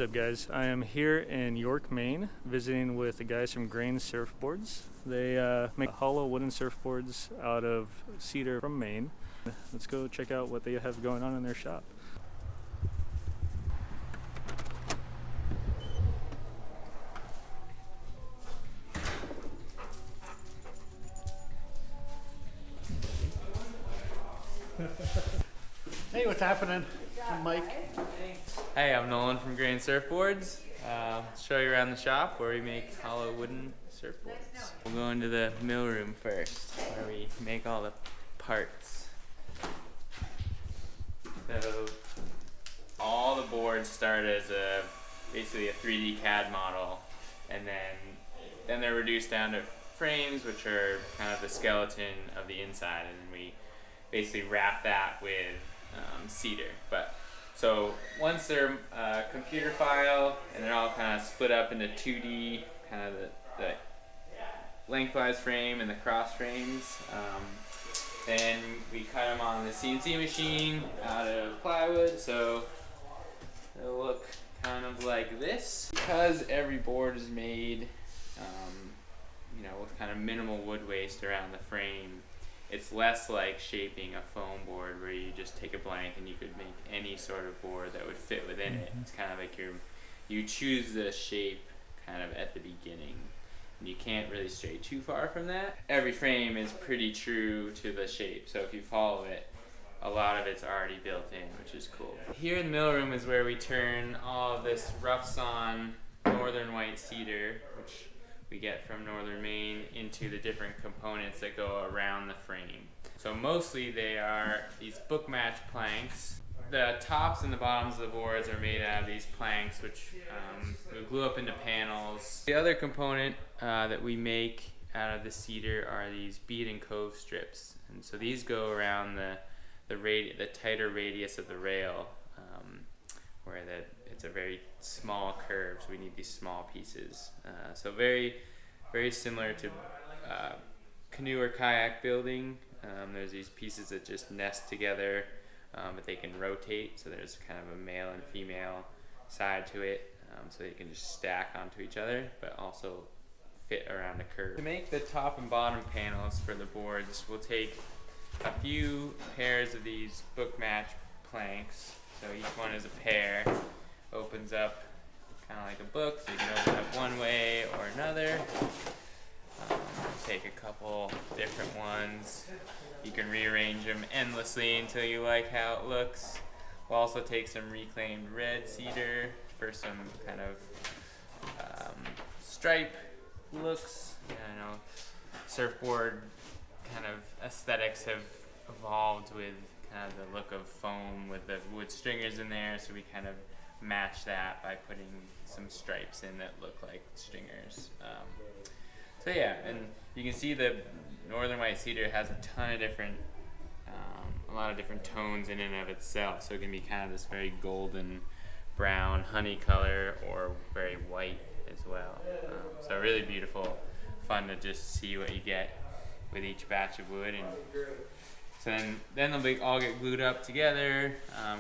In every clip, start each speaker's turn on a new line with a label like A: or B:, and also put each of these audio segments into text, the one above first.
A: What's up, guys? I am here in York, Maine, visiting with the guys from Grain Surfboards. They make hollow wooden surfboards out of cedar from Maine. Let's go check out what they have going on in their shop.
B: Hey, what's happening? I'm Mike.
C: Hey, I'm Nolan from Grain Surfboards. Show you around the shop where we make hollow wooden surfboards. We'll go into the mill room first, where we make all the parts. So all the boards start as basically a 3D CAD model, and then they're reduced down to frames, which are kind of the skeleton of the inside, and we basically wrap that with cedar. So once they're a computer file and they're all kind of split up into 2D, kind of the lengthwise frame and the cross frames, then we cut them on the CNC machine out of plywood, so they'll look kind of like this. Because every board is made with kind of minimal wood waste around the frame, it's less like shaping a foam board where you just take a blank and you could make any sort of board that would fit within it. It's kind of like you choose the shape kind of at the beginning, and you can't really stray too far from that. Every frame is pretty true to the shape, so if you follow it, a lot of it's already built in, which is cool. Here in the mill room is where we turn all of this rough sawn northern white cedar, which we get from northern Maine, into the different components that go around the frame. So mostly they are these book match planks. The tops and the bottoms of the boards are made out of these planks, which we glue up into panels. The other component that we make out of the cedar are these bead and cove strips, and so these go around the tighter radius of the rail, where it's a very small curve, so we need these small pieces. So very, very similar to canoe or kayak building. There's these pieces that just nest together, but they can rotate, so there's kind of a male and female side to it, so they can just stack onto each other, but also fit around a curve. To make the top and bottom panels for the boards, we'll take a few pairs of these book match planks. So each one is a pair, opens up kind of like a book, so you can open up one way or another. Take a couple different ones. You can rearrange them endlessly until you like how it looks. We'll also take some reclaimed red cedar for some kind of stripe looks. I know surfboard kind of aesthetics have evolved with kind of the look of foam with the wood stringers in there, so we kind of match that by putting some stripes in that look like stringers. So yeah, and you can see the northern white cedar has a ton of different, a lot of different tones in and of itself, so it can be kind of this very golden brown honey color or very white as well. So really beautiful, fun to just see what you get with each batch of wood. And so then they'll all get glued up together,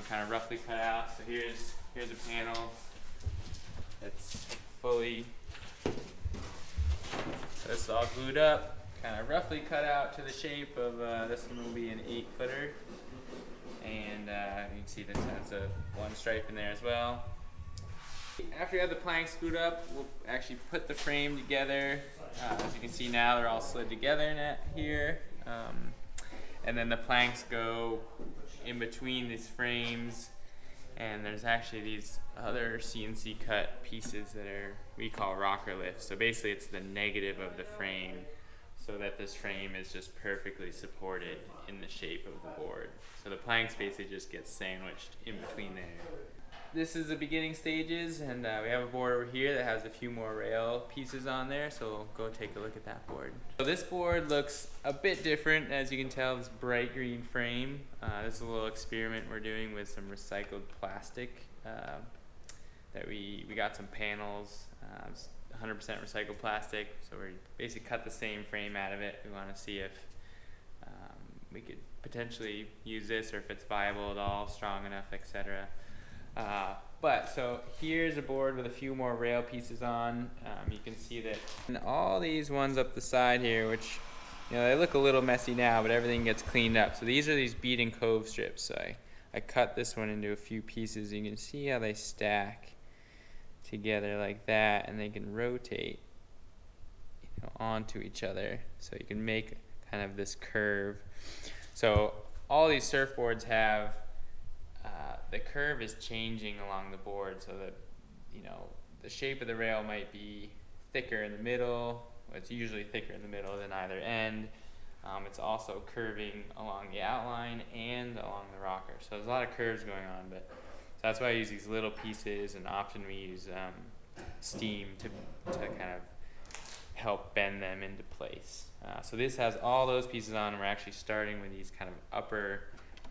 C: kind of roughly cut out. So here's a panel that's fully, this is all glued up, kind of roughly cut out to the shape of, this one will be an 8-footer. And you can see this has one stripe in there as well. After you have the planks glued up, we'll actually put the frame together. As you can see now, they're all slid together here. And then the planks go in between these frames, and there's actually these other CNC cut pieces that we call rocker lifts. So basically it's the negative of the frame, so that this frame is just perfectly supported in the shape of the board. So the planks basically just get sandwiched in between there. This is the beginning stages, and we have a board over here that has a few more rail pieces on there, so we'll go take a look at that board. So this board looks a bit different, as you can tell, this bright green frame. This is a little experiment we're doing with some recycled plastic that we got some panels, 100% recycled plastic, so we basically cut the same frame out of it. We want to see if we could potentially use this, or if it's viable at all, strong enough, etc. But so here's a board with a few more rail pieces on. You can see that, and all these ones up the side here, which, you know, they look a little messy now, but everything gets cleaned up. So these are these bead and cove strips. So I cut this one into a few pieces. You can see how they stack together like that, and they can rotate, you know, onto each other. So you can make kind of this curve. So all these surfboards have the curve is changing along the board, so that, you know, the shape of the rail might be thicker in the middle. It's usually thicker in the middle than either end. It's also curving along the outline and along the rocker. So there's a lot of curves going on, but so that's why I use these little pieces, and often we use steam to kind of help bend them into place. So this has all those pieces on, and we're actually starting with these kind of upper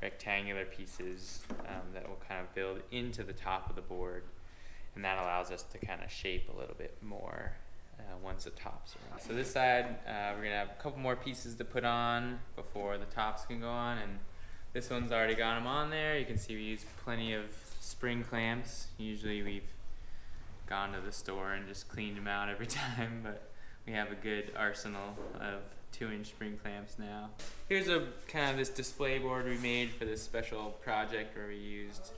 C: rectangular pieces that will kind of build into the top of the board, and that allows us to kind of shape a little bit more once the tops are on. So this side, we're gonna have a couple more pieces to put on before the tops can go on, and this one's already got them on there. You can see we use plenty of spring clamps. Usually we've gone to the store and just cleaned them out every time, but we have a good arsenal of 2-inch spring clamps now. Here's a kind of this display board we made for this special project where we used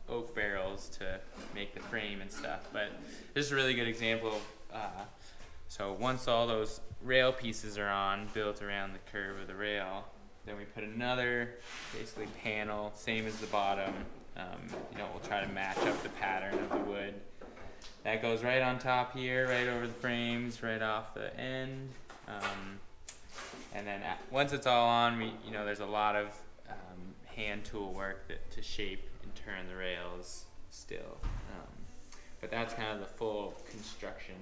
C: oak barrels to make the frame and stuff. But this is a really good example of, so once all those rail pieces are on, built around the curve of the rail, then we put another basically panel, same as the bottom. You know, we'll try to match up the pattern of the wood. That goes right on top here, right over the frames, right off the end. And then once it's all on, you know, there's a lot of hand tool work to shape and turn the rails still. But that's kind of the full construction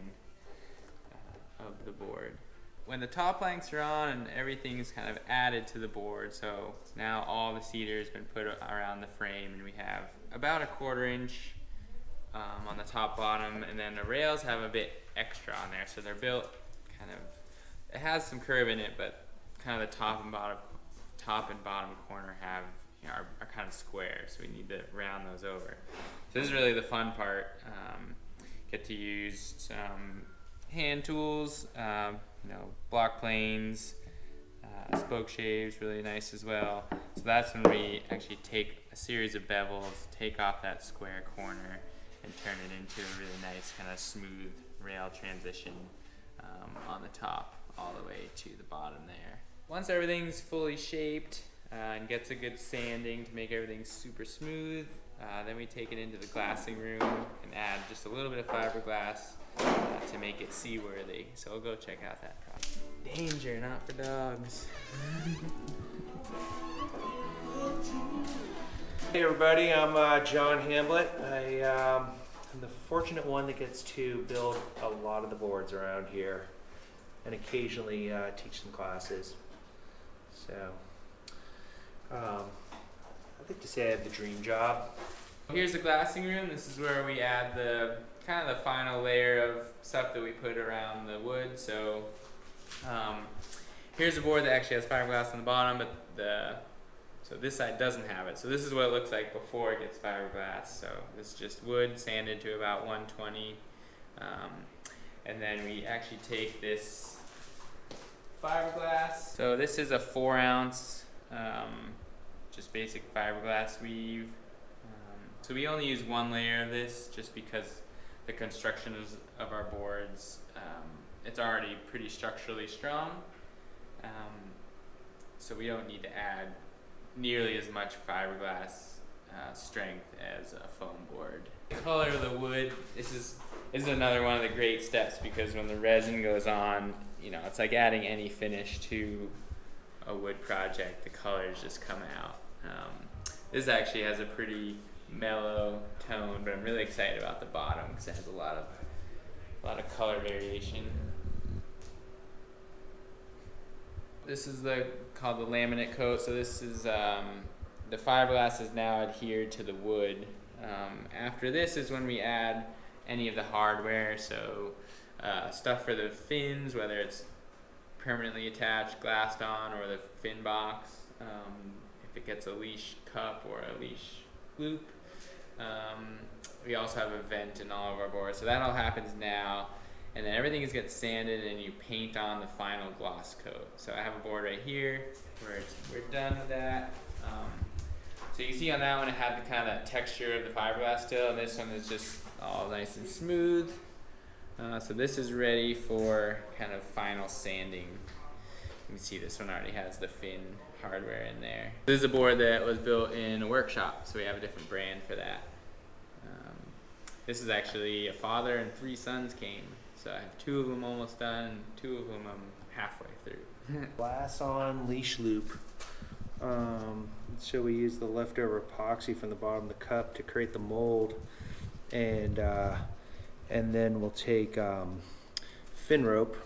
C: of the board. When the top planks are on and everything is kind of added to the board, so now all the cedar has been put around the frame, and we have about a 1/4 inch on the top bottom, and then the rails have a bit extra on there, so they're built kind of, it has some curve in it, but kind of the top and bottom corner have, you know, are kind of square, so we need to round those over. So this is really the fun part. Get to use some hand tools, you know, block planes, spoke shaves, really nice as well. So that's when we actually take a series of bevels, take off that square corner, and turn it into a really nice kind of smooth rail transition on the top all the way to the bottom there. Once everything's fully shaped and gets a good sanding to make everything super smooth, then we take it into the glassing room and add just a little bit of fiberglass to make it seaworthy. So we'll go check out that process. Danger, not for dogs.
D: Hey everybody, I'm John Hamblett. I'm the fortunate one that gets to build a lot of the boards around here and occasionally teach some classes. So I'd like to say I have the dream job.
C: Here's the glassing room. This is where we add the kind of the final layer of stuff that we put around the wood. So here's a board that actually has fiberglass on the bottom, but so this side doesn't have it. So this is what it looks like before it gets fiberglass. So this is just wood sanded to about 120. And then we actually take this fiberglass. So this is a 4-ounce, just basic fiberglass weave. So we only use 1 layer of this just because the construction of our boards, it's already pretty structurally strong. So we don't need to add nearly as much fiberglass strength as a foam board. The color of the wood, this is another one of the great steps, because when the resin goes on, you know, it's like adding any finish to a wood project. The colors just come out. This actually has a pretty mellow tone, but I'm really excited about the bottom because it has a lot of color variation. This is called the laminate coat. So this is the fiberglass is now adhered to the wood. After this is when we add any of the hardware. So stuff for the fins, whether it's permanently attached, glassed on, or the fin box. If it gets a leash cup or a leash loop. We also have a vent in all of our boards, so that all happens now. And then everything gets sanded and you paint on the final gloss coat. So I have a board right here where we're done with that. So you can see on that one it had the kind of that texture of the fiberglass still, and this one is just all nice and smooth. So this is ready for kind of final sanding. You can see this one already has the fin hardware in there. This is a board that was built in a workshop, so we have a different brand for that. This is actually a father and 3 sons came. So I have 2 of them almost done, 2 of them I'm halfway through.
D: Glass on leash loop. So we use the leftover epoxy from the bottom of the cup to create the mold, and then we'll take fin rope,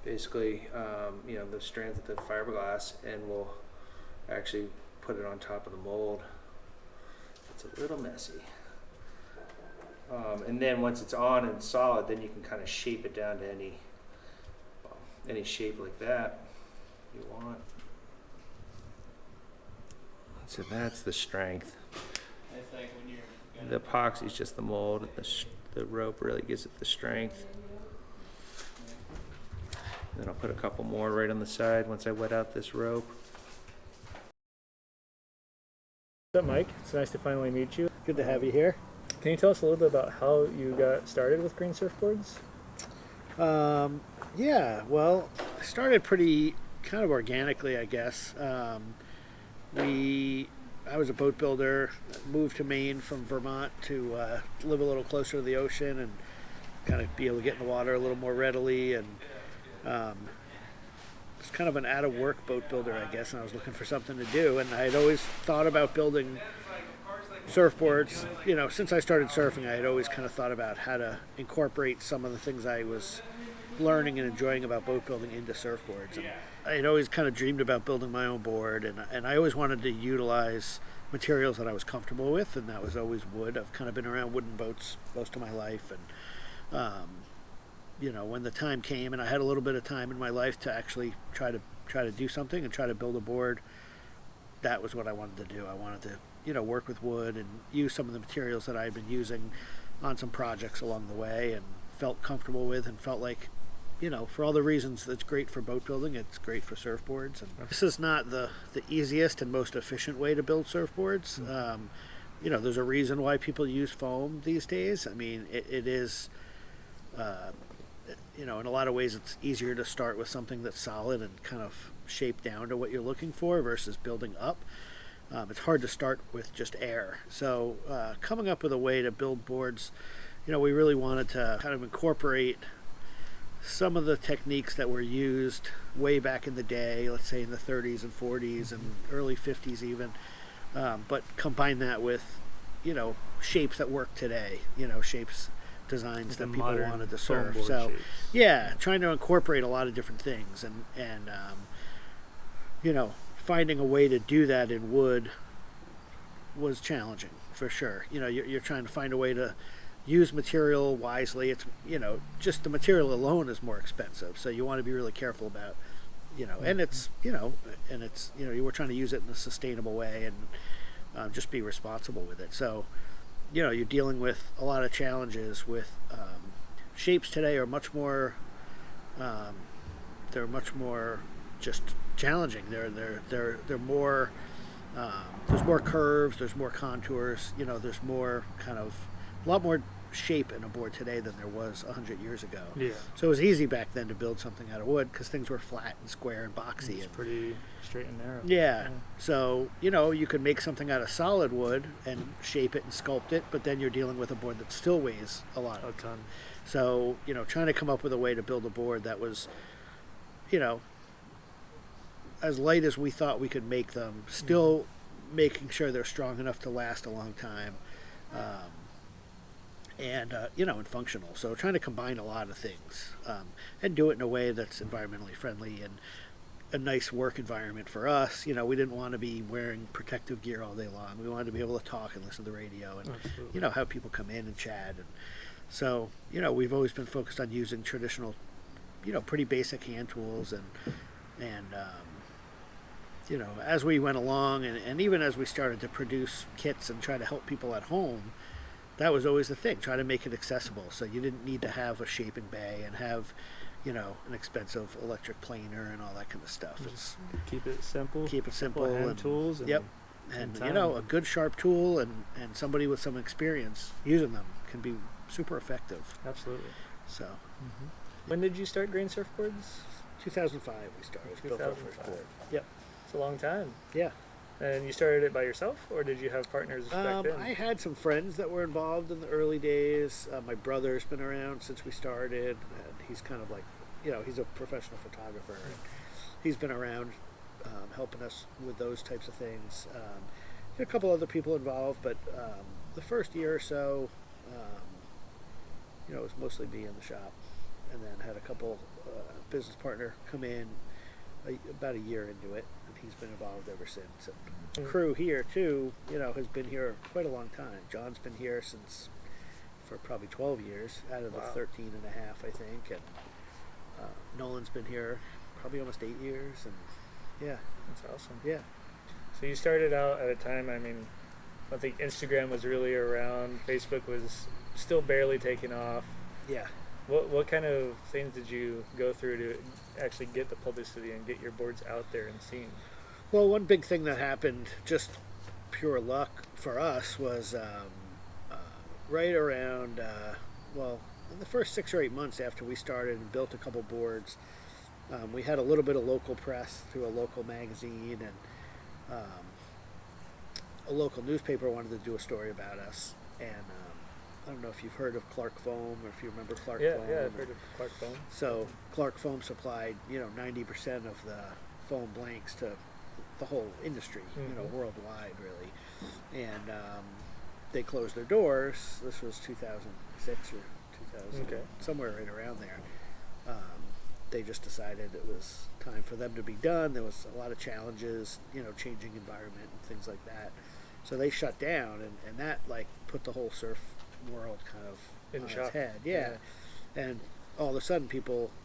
D: basically, the strands of the fiberglass, and we'll actually put it on top of the mold. It's a little messy. And then once it's on and solid, then you can kind of shape it down to any shape like that you want. So that's the strength.
C: It's like when you're
D: The epoxy is just the mold. The rope really gives it the strength. Then I'll put a couple more right on the side once I wet out this rope.
A: What's up, Mike? It's nice to finally meet you.
B: Good to have you here.
A: Can you tell us a little bit about how you got started with Grain Surfboards?
B: Yeah, well, I started pretty kind of organically, I guess. I was a boat builder, moved to Maine from Vermont to live a little closer to the ocean and kind of be able to get in the water a little more readily. And it's kind of an out-of-work boat builder, I guess, and I was looking for something to do. And I had always thought about building surfboards. Since I started surfing, I had always kind of thought about how to incorporate some of the things I was learning and enjoying about boat building into surfboards. And I had always kind of dreamed about building my own board, and I always wanted to utilize materials that I was comfortable with, and that was always wood. I've kind of been around wooden boats most of my life, and when the time came and I had a little bit of time in my life to actually try to do something and try to build a board, that was what I wanted to do. I wanted to work with wood and use some of the materials that I had been using on some projects along the way, and felt comfortable with, and felt like, for all the reasons that's great for boat building, it's great for surfboards. And this is not the easiest and most efficient way to build surfboards. There's a reason why people use foam these days. I mean, it is, in a lot of ways, it's easier to start with something that's solid and kind of shaped down to what you're looking for versus building up. It's hard to start with just air. So coming up with a way to build boards, we really wanted to kind of incorporate some of the techniques that were used way back in the day, let's say in the 30s and 40s and early 50s even, but combine that with, shapes that work today, shapes, designs that people wanted to surf. So shapes. Yeah, trying to incorporate a lot of different things, and finding a way to do that in wood was challenging for sure. You're trying to find a way to use material wisely. It's just the material alone is more expensive, so you want to be really careful about and it's you were trying to use it in a sustainable way and just be responsible with it. So you're dealing with a lot of challenges with shapes today are much more they're much more just challenging. They're more there's more curves, there's more contours, there's more kind of a lot more shape in a board today than there was 100 years ago.
A: Yeah.
B: So it was easy back then to build something out of wood because things were flat and square and boxy.
A: It's pretty straight and narrow.
B: Yeah. So, you could make something out of solid wood and shape it and sculpt it, but then you're dealing with a board that still weighs a ton. So, trying to come up with a way to build a board that was, as light as we thought we could make them, still making sure they're strong enough to last a long time. And functional. So trying to combine a lot of things and do it in a way that's environmentally friendly and a nice work environment for us. We didn't want to be wearing protective gear all day long. We wanted to be able to talk and listen to the radio and,
A: Absolutely.
B: Have people come in and chat. And so, we've always been focused on using traditional, pretty basic hand tools and you know, as we went along, and even as we started to produce kits and try to help people at home, that was always the thing. Try to make it accessible, so you didn't need to have a shaping bay and have, you know, an expensive electric planer and all that kind of stuff. It's
A: Keep it simple.
B: keep it simple
A: hand
B: and
A: tools. And
B: yep, and you
A: time.
B: know, a good sharp tool and somebody with some experience using them can be super effective.
A: Absolutely.
B: So,
A: When did you start Grain Surfboards?
B: 2005 we started. Built our first
A: 2005.
B: board. Yep.
A: It's a long time.
B: Yeah.
A: And you started it by yourself, or did you have partners back then?
B: I had some friends that were involved in the early days. My brother's been around since we started, and he's kind of like, you know, he's a professional photographer. And he's been around helping us with those types of things. A couple other people involved, but the first year or so, you know, it was mostly me in the shop, and then had a couple business partner come in about a year into it, and he's been involved ever since. And the crew here too, you know, has been here quite a long time. John's been here since for probably 12 years out of the 13 and a half, I think, and Nolan's been here probably almost 8 years, and yeah,
A: That's awesome.
B: yeah.
A: So you started out at a time, I mean, I don't think Instagram was really around. Facebook was still barely taking off.
B: Yeah.
A: What kind of things did you go through to actually get the publicity and get your boards out there and seen?
B: Well, one big thing that happened, just pure luck for us, was right around, well, in the first 6 or 8 months after we started and built a couple boards, we had a little bit of local press through a local magazine, and a local newspaper wanted to do a story about us. And I don't know if you've heard of Clark Foam, or if you remember Clark Foam.
A: Yeah, I've heard of Clark Foam.
B: So Clark Foam supplied, you know, 90% of the foam blanks to the whole industry, you know, worldwide, really. And they closed their doors. This was 2006 or 2000, somewhere right around there. They just decided it was time for them to be done. There was a lot of challenges, you know, changing environment and things like that. So they shut down, and that like put the whole surf world kind of
A: In
B: on
A: shock.
B: its head. Yeah. And all of a sudden,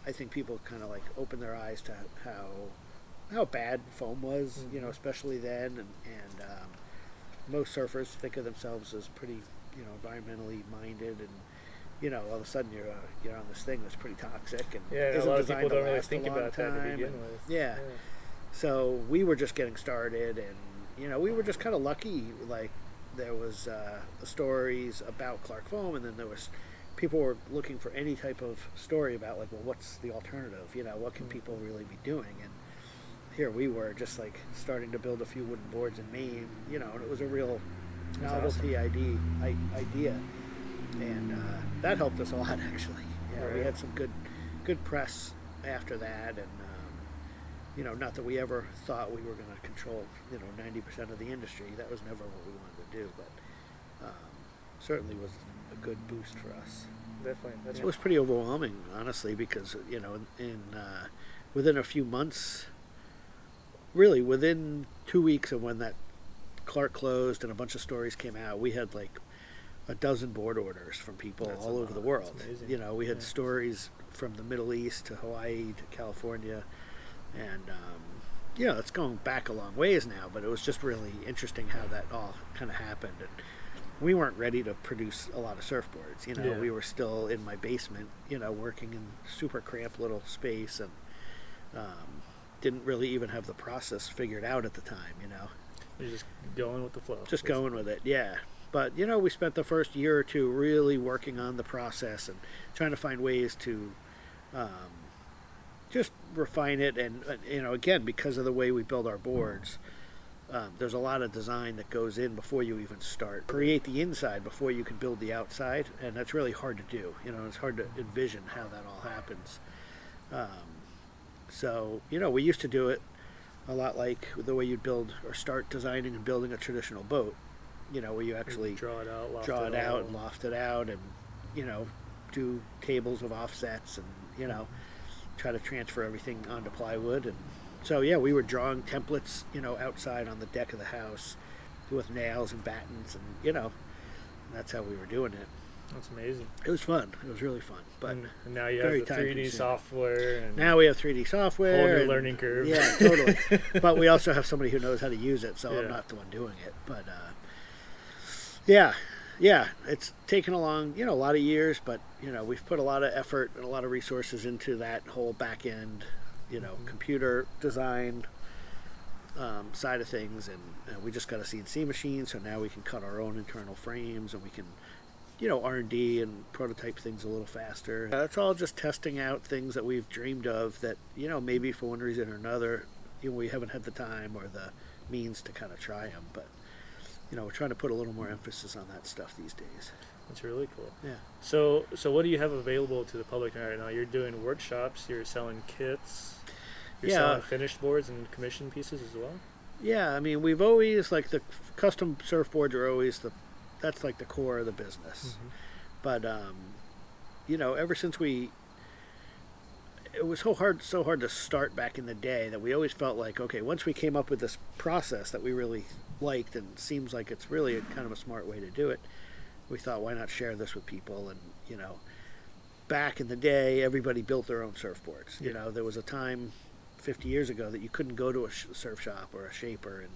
B: I think people kind of like opened their eyes to how bad foam was, you know, especially then, and most surfers think of themselves as pretty, you know, environmentally minded, and you know, all of a sudden you're on this thing that's pretty toxic, and
A: Yeah, a
B: isn't
A: lot of
B: designed
A: people
B: to
A: don't really
B: last a
A: think
B: long
A: about that to
B: time,
A: begin
B: and-
A: with.
B: Yeah. So we were just getting started, and you know, we were just kind of lucky. Like there was stories about Clark Foam, and then there was people were looking for any type of story about like, well, what's the alternative? You know, what can people really be doing? And here we were just like starting to build a few wooden boards in Maine, you know, and it was a real novelty idea, and that helped us a lot actually. Yeah, we
A: Right.
B: had some good press after that, and you know, not that we ever thought we were going to control, you know, 90% of the industry. That was never what we wanted to do, but certainly was a good boost for us.
A: Definitely.
B: It was pretty overwhelming, honestly, because you know, in within a few months, really within 2 weeks of when that Clark closed and a bunch of stories came out, we had like a dozen board orders from people
A: That's
B: all
A: a
B: over the
A: lot.
B: world.
A: That's amazing.
B: You know, we had
A: Yeah.
B: stories from the Middle East to Hawaii to California, and you know, it's going back a long ways now, but it was just really interesting how that all kind of happened. And we weren't ready to produce a lot of surfboards. You know,
A: Yeah.
B: we were still in my basement, you know, working in super cramped little space, and didn't really even have the process figured out at the time, you know.
A: You're just going with the flow.
B: Just going with it, yeah. But, you know, we spent the first year or two really working on the process and trying to find ways to just refine it. And, you know, again, because of the way we build our boards, there's a lot of design that goes in before you even start. Create the inside before you can build the outside, and that's really hard to do. You know, it's hard to envision how that all happens. So, you know, we used to do it a lot like the way you'd build or start designing and building a traditional boat. You know, where you actually
A: draw it out, loft
B: draw it
A: all.
B: out and loft it out, and you know, do tables of offsets, and you know, try to transfer everything onto plywood. And so yeah, we were drawing templates, you know, outside on the deck of the house with nails and battens, and you know, that's how we were doing it.
A: That's amazing.
B: It was fun. It was really fun. But
A: and now you have the 3D
B: time-consuming.
A: software. And
B: now we have 3D software.
A: whole new
B: and-
A: learning curve.
B: Yeah, totally. But we also have somebody who knows how to use it, so I'm
A: Yeah.
B: not the one doing it. But yeah, it's taken along, a lot of years, but we've put a lot of effort and a lot of resources into that whole back end, computer design side of things, and we just got a CNC machine, so now we can cut our own internal frames, and we can R&D and prototype things a little faster. It's all just testing out things that we've dreamed of that maybe for one reason or another we haven't had the time or the means to kind of try them, but we're trying to put a little more emphasis on that stuff these days.
A: That's really cool.
B: Yeah.
A: So what do you have available to the public right now? You're doing workshops, you're selling kits, you're selling finished boards and commission pieces as well?
B: Yeah, I mean, we've always, like, the custom surfboards are always that's like the core of the business. But, ever since it was so hard to start back in the day that we always felt like, okay, once we came up with this process that we really liked and seems like it's really kind of a smart way to do it, we thought, why not share this with people? And, back in the day, everybody built their own surfboards. There was a time 50 years ago that you couldn't go to a surf shop or a shaper and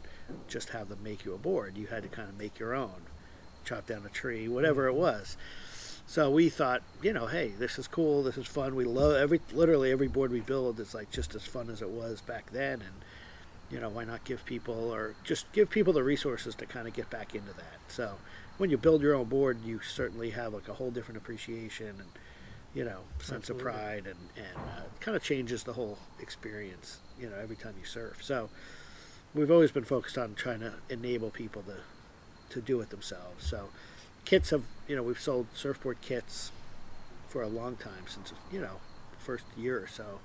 B: just have them make you a board. You had to kind of make your own, chop down a tree, whatever it was. So we thought, hey, this is cool, this is fun. We love literally every board we build is like just as fun as it was back then, and why not give people the resources to kind of get back into that. So when you build your own board, you certainly have like a whole different appreciation and sense of pride, and it kind of changes the whole experience every time you surf. So we've always been focused on trying to enable people to do it themselves. So kits we've sold surfboard kits for a long time, since first year or so.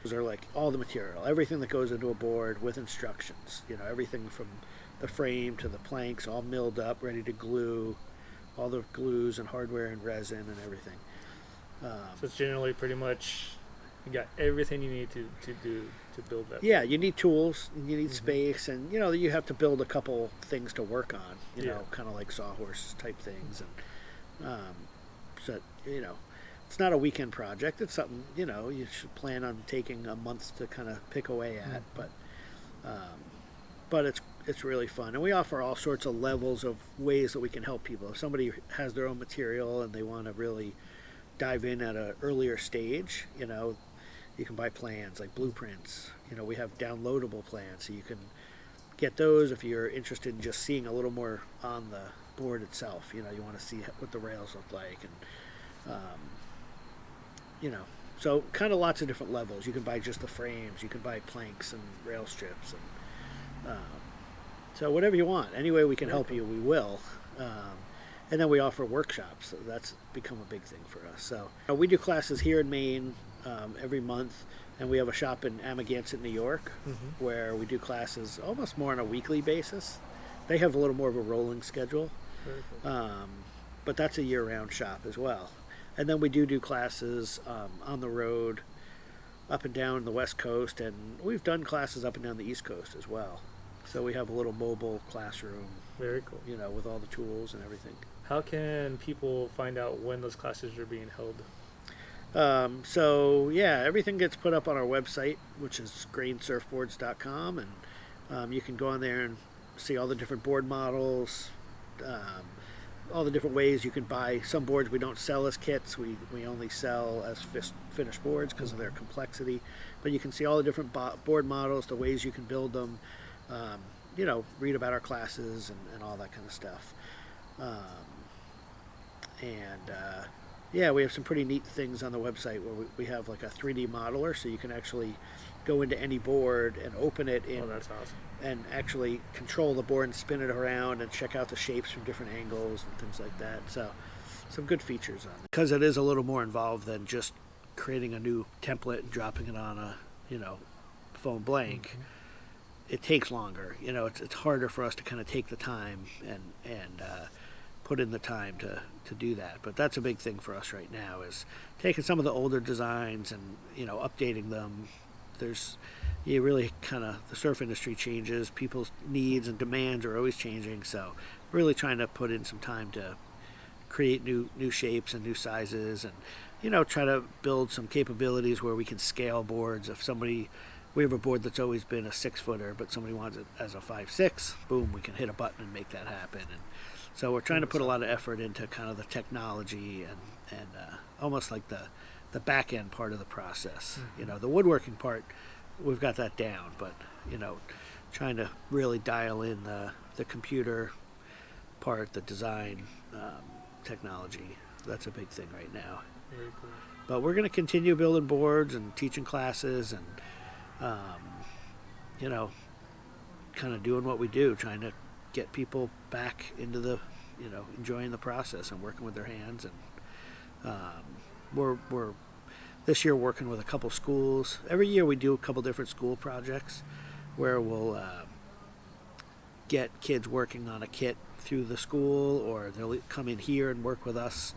B: Those are like all the material, everything that goes into a board with instructions, everything from the frame to the planks, all milled up, ready to glue, all the glues and hardware and resin and everything.
A: So it's generally pretty much you got everything you need to build that.
B: Yeah, you need tools, you need space, and you have to build a couple things to work on, kind of like sawhorse type things, and so it's not a weekend project. It's something you should plan on taking a month to kind of pick away at, but it's really fun, and we offer all sorts of levels of ways that we can help people. If somebody has their own material and they want to really dive in at an earlier stage, you can buy plans like blueprints. We have downloadable plans, so you can get those if you're interested in just seeing a little more on the board itself. You want to see what the rails look like, and so kind of lots of different levels. You can buy just the frames, you can buy planks and rail strips, and so whatever you want. Any way we can help you, we will. And then we offer workshops, so that's become a big thing for us. So we do classes here in Maine every month, and we have a shop in Amagansett, New York, where we do classes almost more on a weekly basis. They have a little more of a rolling schedule, but that's a year-round shop as well. And then we do classes on the road, up and down the West Coast, and we've done classes up and down the East Coast as well. So we have a little mobile classroom.
A: Very cool.
B: With all the tools and everything.
A: How can people find out when those classes are being held?
B: So yeah, everything gets put up on our website, which is grainsurfboards.com, and you can go on there and see all the different board models, all the different ways you can buy. Some boards we don't sell as kits, we only sell as finished boards because of their complexity, but you can see all the different board models, the ways you can build them, read about our classes and all that kind of stuff. We have some pretty neat things on the website where we have like a 3D modeler, so you can actually go into any board and open it in.
A: Oh, that's awesome.
B: And actually control the board and spin it around and check out the shapes from different angles and things like that. So some good features on it. Because it is a little more involved than just creating a new template and dropping it on a, foam blank. It takes longer. It's harder for us to kind of take the time and put in the time to do that. But that's a big thing for us right now, is taking some of the older designs and updating them. You really kind of, the surf industry changes, people's needs and demands are always changing, so really trying to put in some time to create new shapes and new sizes, and try to build some capabilities where we can scale boards. If we have a board that's always been a 6-footer, but somebody wants it as a 5/6, boom, we can hit a button and make that happen. And so we're trying to put a lot of effort into kind of the technology and almost like the back end part of the process. The woodworking part, we've got that down, but trying to really dial in the computer part, the design, technology. That's a big thing right now.
A: Very cool.
B: But we're going to continue building boards and teaching classes and kind of doing what we do, trying to get people back into the enjoying the process and working with their hands. And we're this year working with a couple schools. Every year we do a couple different school projects where we'll get kids working on a kit through the school, or they'll come in here and work with us,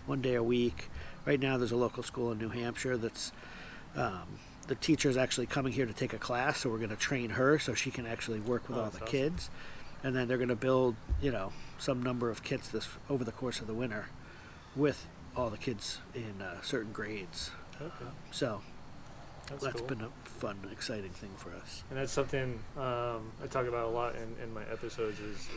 B: one day a week. Right now there's a local school in New Hampshire that's the teacher's actually coming here to take a class, so we're going to train her so she can actually work with all the kids. And then they're going to build, some number of kits over the course of the winter with all the kids in certain grades.
A: Okay.
B: So that's
A: cool.
B: been a fun, exciting thing for us.
A: And that's something I talk about a lot in my episodes is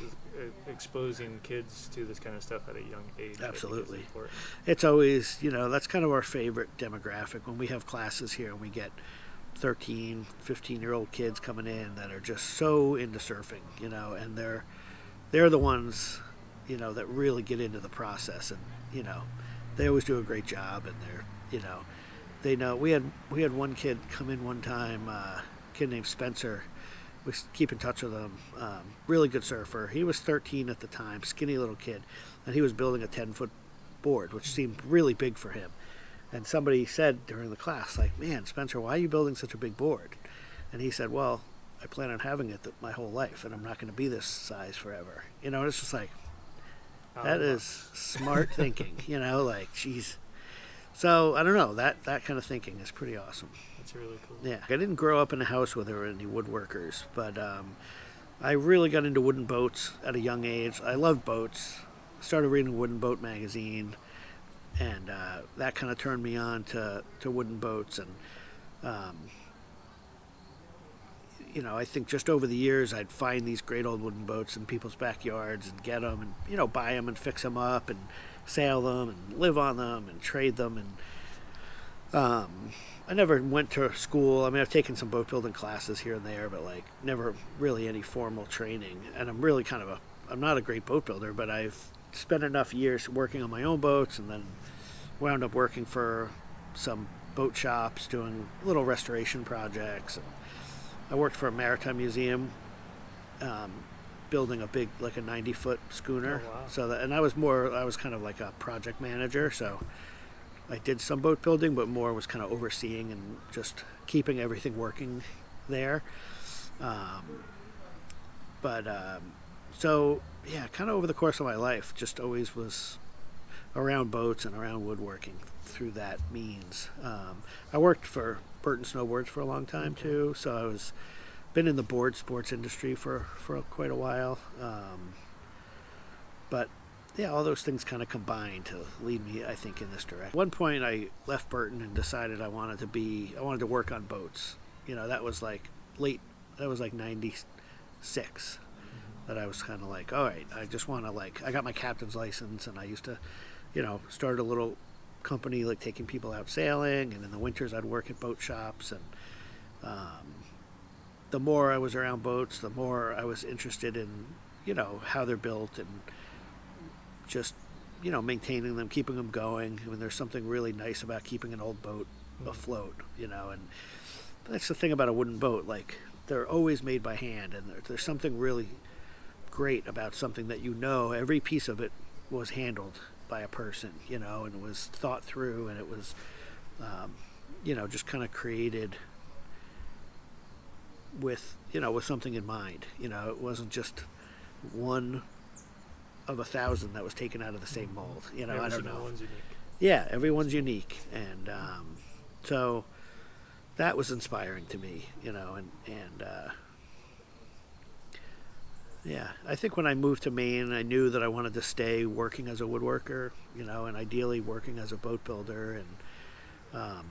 A: exposing kids to this kind of stuff at a young age.
B: Absolutely.
A: Important.
B: It's always, that's kind of our favorite demographic. When we have classes here and we get 13, 15-year-old kids coming in that are just so into surfing, and they're the ones, that really get into the process, and, they always do a great job, and they're, they know. We had one kid come in one time, a kid named Spencer. We keep in touch with him. Really good surfer. He was 13 at the time, skinny little kid, and he was building a 10-foot board, which seemed really big for him. And somebody said during the class, like, "Man, Spencer, why are you building such a big board?" And he said, "Well, I plan on having it my whole life, and I'm not going to be this size forever." And it's just like, that is smart thinking, like, geez. So, I don't know, that kind of thinking is pretty awesome.
A: That's really cool.
B: Yeah. I didn't grow up in a house where there were any woodworkers, but I really got into wooden boats at a young age. I loved boats. Started reading Wooden Boat magazine, and that kind of turned me on to wooden boats. And, I think just over the years, I'd find these great old wooden boats in people's backyards and get them and, buy them and fix them up and sail them and live on them and trade them. And I never went to school. I mean, I've taken some boat building classes here and there, but never really any formal training. And I'm really I'm not a great boat builder, but I've spent enough years working on my own boats, and then wound up working for some boat shops doing little restoration projects. And I worked for a maritime museum, building a big, a 90-foot schooner.
A: Oh, wow.
B: So and I was kind of like a project manager, so I did some boat building, but more was kind of overseeing and just keeping everything working there. So yeah, kind of over the course of my life, just always was around boats and around woodworking through that means. I worked for Burton Snowboards for a long time too, so I was been in the board sports industry for quite a while. But yeah, all those things kind of combined to lead me, I think, in this direction. At one point, I left Burton and decided I wanted to work on boats. That was like 96. That I was kind of like, all right, I just want to I got my captain's license, and I used to, start a little company taking people out sailing, and in the winters I'd work at boat shops. And the more I was around boats, the more I was interested in, how they're built and just, maintaining them, keeping them going. I mean, there's something really nice about keeping an old boat afloat, and that's the thing about a wooden boat. They're always made by hand, and there's something really great about something that every piece of it was handled by a person, and it was thought through, and it was just kind of created with something in mind. It wasn't just one of 1,000 that was taken out of the same mold. I don't know.
A: Everyone's unique.
B: Yeah, everyone's unique, and so that was inspiring to me, and Yeah, I think when I moved to Maine, I knew that I wanted to stay working as a woodworker, and ideally working as a boat builder, and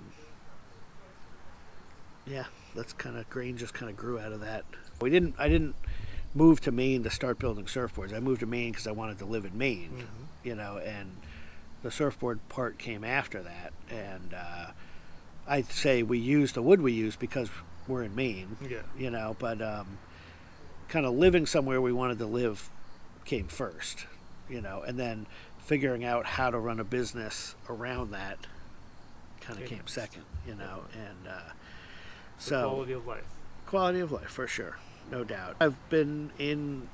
B: yeah, that's kind of Grain just kind of grew out of that. I didn't move to Maine to start building surfboards. I moved to Maine because I wanted to live in Maine, and the surfboard part came after that. And I'd say we use the wood we use because we're in Maine, but kind of living somewhere we wanted to live came first, and then figuring out how to run a business around that kind of came second, and so quality of life for sure, no doubt. I've been in,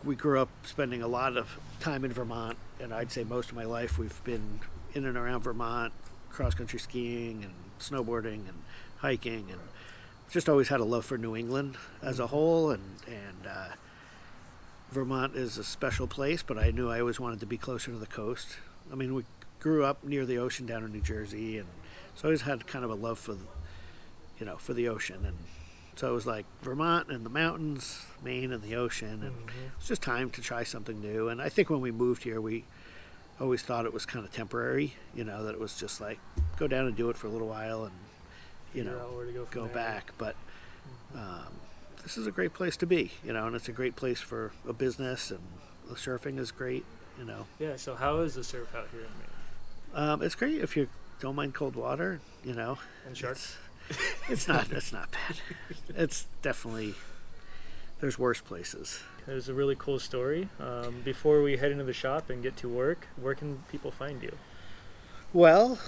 B: we grew up spending a lot of time in Vermont, and I'd say most of my life we've been in and around Vermont, cross-country skiing and snowboarding and hiking, and just always had a love for New England as a whole, and Vermont is a special place, but I knew I always wanted to be closer to the coast. I mean, we grew up near the ocean down in New Jersey, and so I always had kind of a love for, for the ocean, and so it was like Vermont and the mountains, Maine and the ocean, and it's just time to try something new. And I think when we moved here, we always thought it was kind of temporary, that it was just like go down and do it for a little while and
A: where to
B: go back. But this is a great place to be, and it's a great place for a business, and the surfing is great,
A: Yeah, so how is the surf out here in Maine?
B: It's great if you don't mind cold water,
A: And sharks?
B: It's not bad. It's definitely, there's worse places.
A: There's a really cool story. Before we head into the shop and get to work, where can people find you?
B: Well,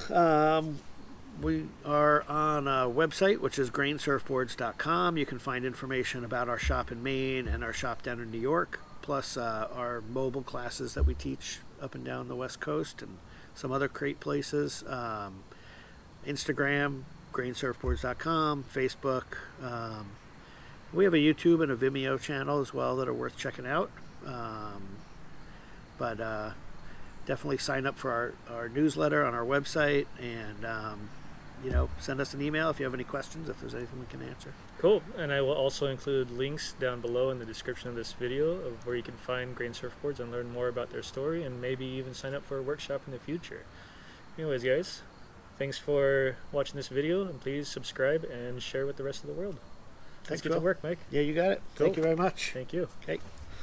B: we are on a website, which is grainsurfboards.com. You can find information about our shop in Maine and our shop down in New York, plus our mobile classes that we teach up and down the West Coast and some other great places. Instagram, grainsurfboards.com, Facebook. We have a YouTube and a Vimeo channel as well that are worth checking out. But definitely sign up for our newsletter on our website, and send us an email if you have any questions, if there's anything we can answer.
A: Cool. And I will also include links down below in the description of this video of where you can find Grain Surfboards and learn more about their story, and maybe even sign up for a workshop in the future. Anyways, guys, thanks for watching this video, and please subscribe and share with the rest of the world. Let's
B: Thanks,
A: get to
B: Bill.
A: work, Mike.
B: Yeah, you got it.
A: Cool.
B: Thank you very much.
A: Thank you.
B: Okay.